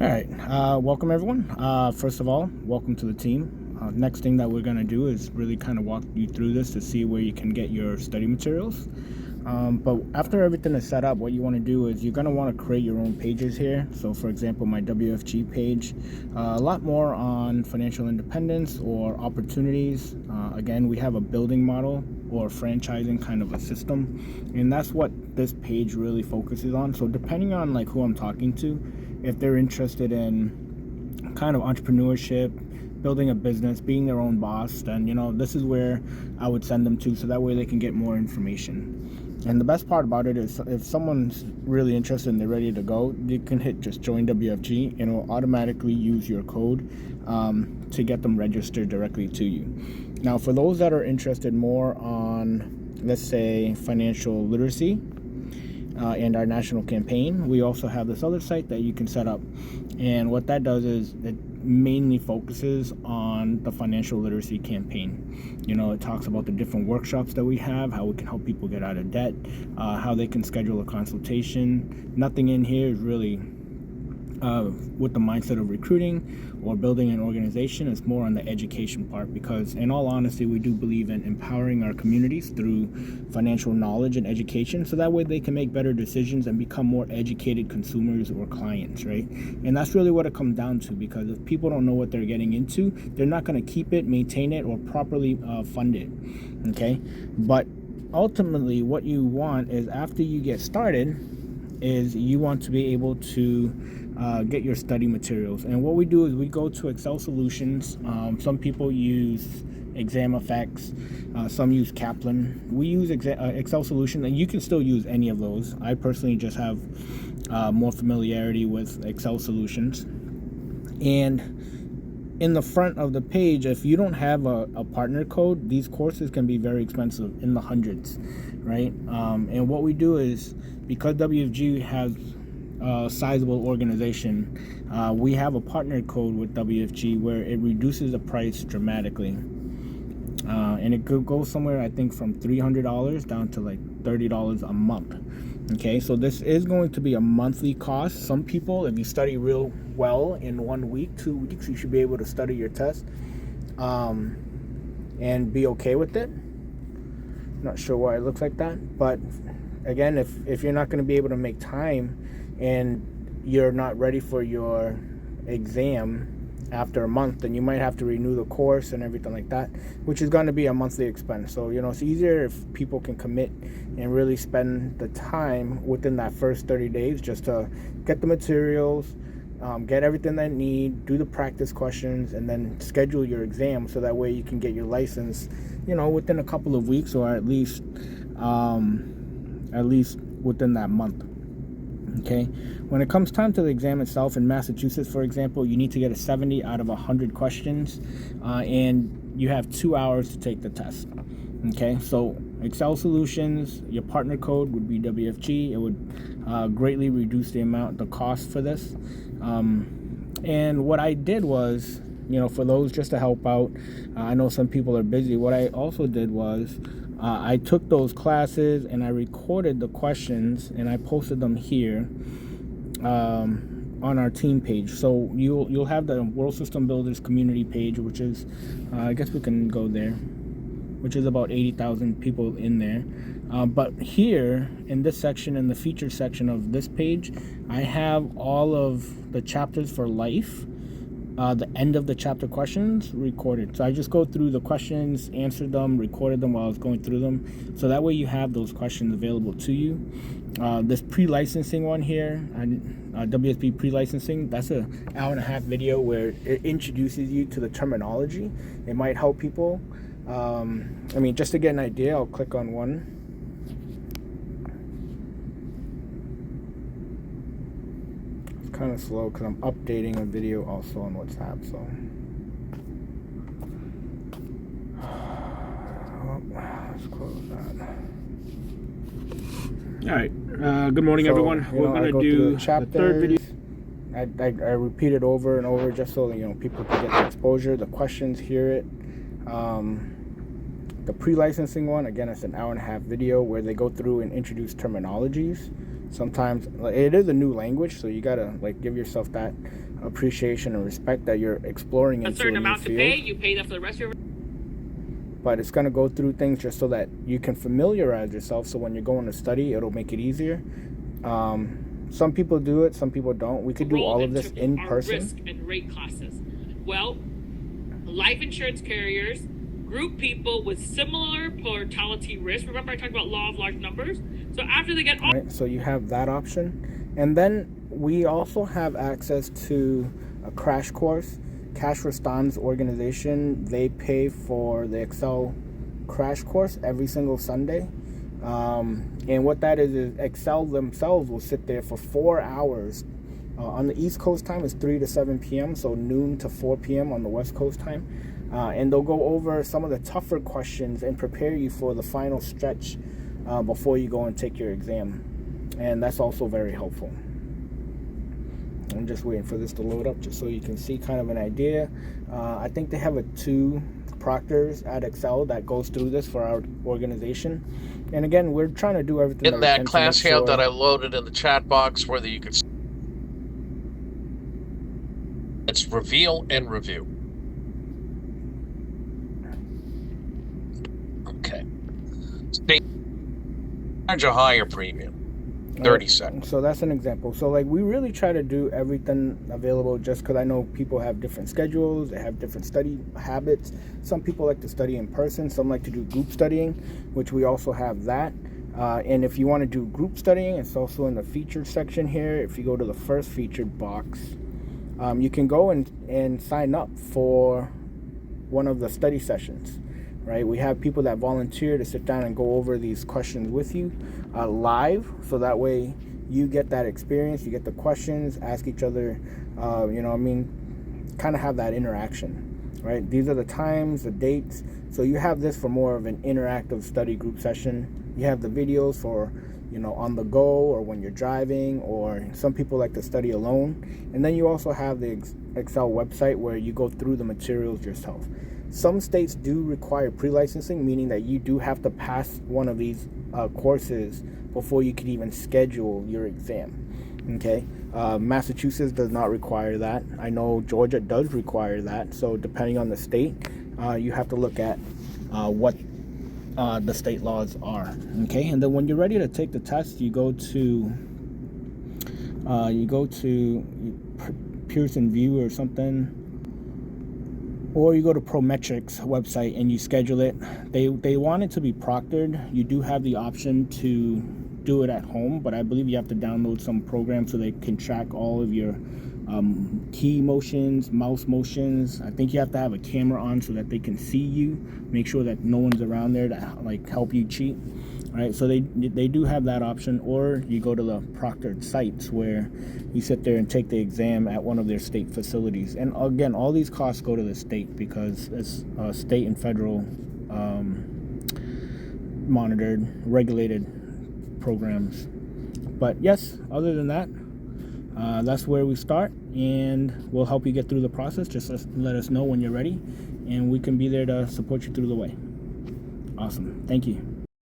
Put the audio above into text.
All right, welcome everyone. First of all, welcome to the team. Next thing that we're going to do is really kind of walk you through this to see where you can get your study materials. But after everything is set up, what you want to do is you're going to want to create your own pages here. So for example, my WFG page, a lot more on financial independence or opportunities. Again, we have a building model or franchising kind of a system, and that's what this page really focuses on. So depending on like who I'm talking to, if they're interested in kind of entrepreneurship, building a business, being their own boss, then this is where I would send them to, so that way they can get more information. And the best part about it is if someone's really interested and they're ready to go, you can hit just join WFG and it will automatically use your code to get them registered directly to you. Now for those that are interested more on, let's say, financial literacy and our national campaign, we also have this other site that you can set up. And what that does is it mainly focuses on the financial literacy campaign. It talks about the different workshops that we have, how we can help people get out of debt, how they can schedule a consultation. Nothing in here is really with the mindset of recruiting or building an organization. It's more on the education part, because in all honesty, we do believe in empowering our communities through financial knowledge and education, so that way they can make better decisions and become more educated consumers or clients, right? And that's really what it comes down to, because if people don't know what they're getting into, they're not going to keep it, maintain it, or properly fund it, okay? But ultimately, what you want is, after you get started, is you want to be able to get your study materials. And what we do is we go to Excel solutions. Some people use ExamFX, some use Kaplan. We use Excel solutions, and you can still use any of those. I personally just have more familiarity with Excel solutions. And in the front of the page, if you don't have a partner code, these courses can be very expensive, in the hundreds, right? And what we do is, because WFG has a sizable organization, we have a partner code with WFG where it reduces the price dramatically. And it could go somewhere, I think, from $300 down to like $30 a month. Okay, so this is going to be a monthly cost. Some people, if you study real well in 1 week, 2 weeks, you should be able to study your test and be okay with it. Not sure why it looks like that, but again, if you're not going to be able to make time and you're not ready for your exam after a month, then you might have to renew the course and everything like that, which is going to be a monthly expense. So it's easier if people can commit and really spend the time within that first 30 days just to get the materials, get everything they need, do the practice questions, and then schedule your exam, so that way you can get your license within a couple of weeks, or at least within that month. Okay, when it comes time to the exam itself, in Massachusetts, for example, you need to get a 70 out of 100 questions, and you have 2 hours to take the test. Okay, so Excel solutions, your partner code would be WFG. It would greatly reduce the cost for this. And what I did was, for those, just to help out, I know some people are busy. What I also did was, I took those classes and I recorded the questions and I posted them here on our team page. So you'll have the World System Builders community page, which is, I guess we can go there, which is about 80,000 people in there. But here in this section, in the featured section of this page, I have all of the chapters for life, the end of the chapter questions recorded. So I just go through the questions, answered them, recorded them while I was going through them. So that way you have those questions available to you. This pre-licensing one here, WSB pre-licensing, that's an hour-and-a-half video where it introduces you to the terminology. It might help people. Just to get an idea, I'll click on one. Kind of slow because I'm updating a video also on WhatsApp. So let's close that. All right, good morning, everyone. We're going to do the third video. I repeat it over and over just so people can get the exposure, the questions, hear it. The pre-licensing one, again, it's an hour-and-a-half video where they go through and introduce terminologies Sometimes it is a new language, so you gotta like give yourself that appreciation and respect that you're exploring into a certain amount to pay. You pay that for the rest of your. But it's gonna go through things just so that you can familiarize yourself. So when you're going to study, it'll make it easier. Some people do it, some people don't. We could do all of this in person. Risk and rate classes. Well, life insurance carriers group people with similar mortality risk. Remember I talked about law of large numbers? So after they get... Right, so you have that option. And then we also have access to a crash course. Cash Responds organization, they pay for the Excel crash course every single Sunday. And what that is Excel themselves will sit there for 4 hours. On the East Coast time, it's 3 to 7 p.m., so noon to 4 p.m. on the West Coast time. And they'll go over some of the tougher questions and prepare you for the final stretch before you go and take your exam. And that's also very helpful. I'm just waiting for this to load up just so you can see kind of an idea. I think they have 2 proctors at Excel that goes through this for our organization. And again, we're trying to do everything in that class handout that I loaded in the chat box, whether you can. It's reveal and review. Okay. Charge a higher premium. 30 seconds. So that's an example. So like we really try to do everything available just because I know people have different schedules, they have different study habits. Some people like to study in person, some like to do group studying, which we also have that. And if you want to do group studying, it's also in the featured section here. If you go to the first featured box, you can go and sign up for one of the study sessions. Right, we have people that volunteer to sit down and go over these questions with you live, so that way you get that experience, you get the questions, ask each other, kind of have that interaction, right? These are the times, the dates, so you have this for more of an interactive study group session. You have the videos for, on the go or when you're driving, or some people like to study alone. And then you also have the Excel website where you go through the materials yourself. Some states do require pre-licensing, meaning that you do have to pass one of these courses before you can even schedule your exam. Okay, Massachusetts does not require that. I know Georgia does require that. So depending on the state, you have to look at what the state laws are. Okay, and then when you're ready to take the test, you go to Pearson VUE or something. Or you go to Prometrics website and you schedule it. They want it to be proctored. You do have the option to do it at home, but I believe you have to download some program so they can track all of your key motions, mouse motions. I think you have to have a camera on so that they can see you. Make sure that no one's around there to like help you cheat. Right, so they do have that option, or you go to the proctored sites where you sit there and take the exam at one of their state facilities. And again, all these costs go to the state because it's state and federal monitored, regulated programs. But yes, other than that, that's where we start, and we'll help you get through the process. Just let us know when you're ready, and we can be there to support you through the way. Awesome. Thank you.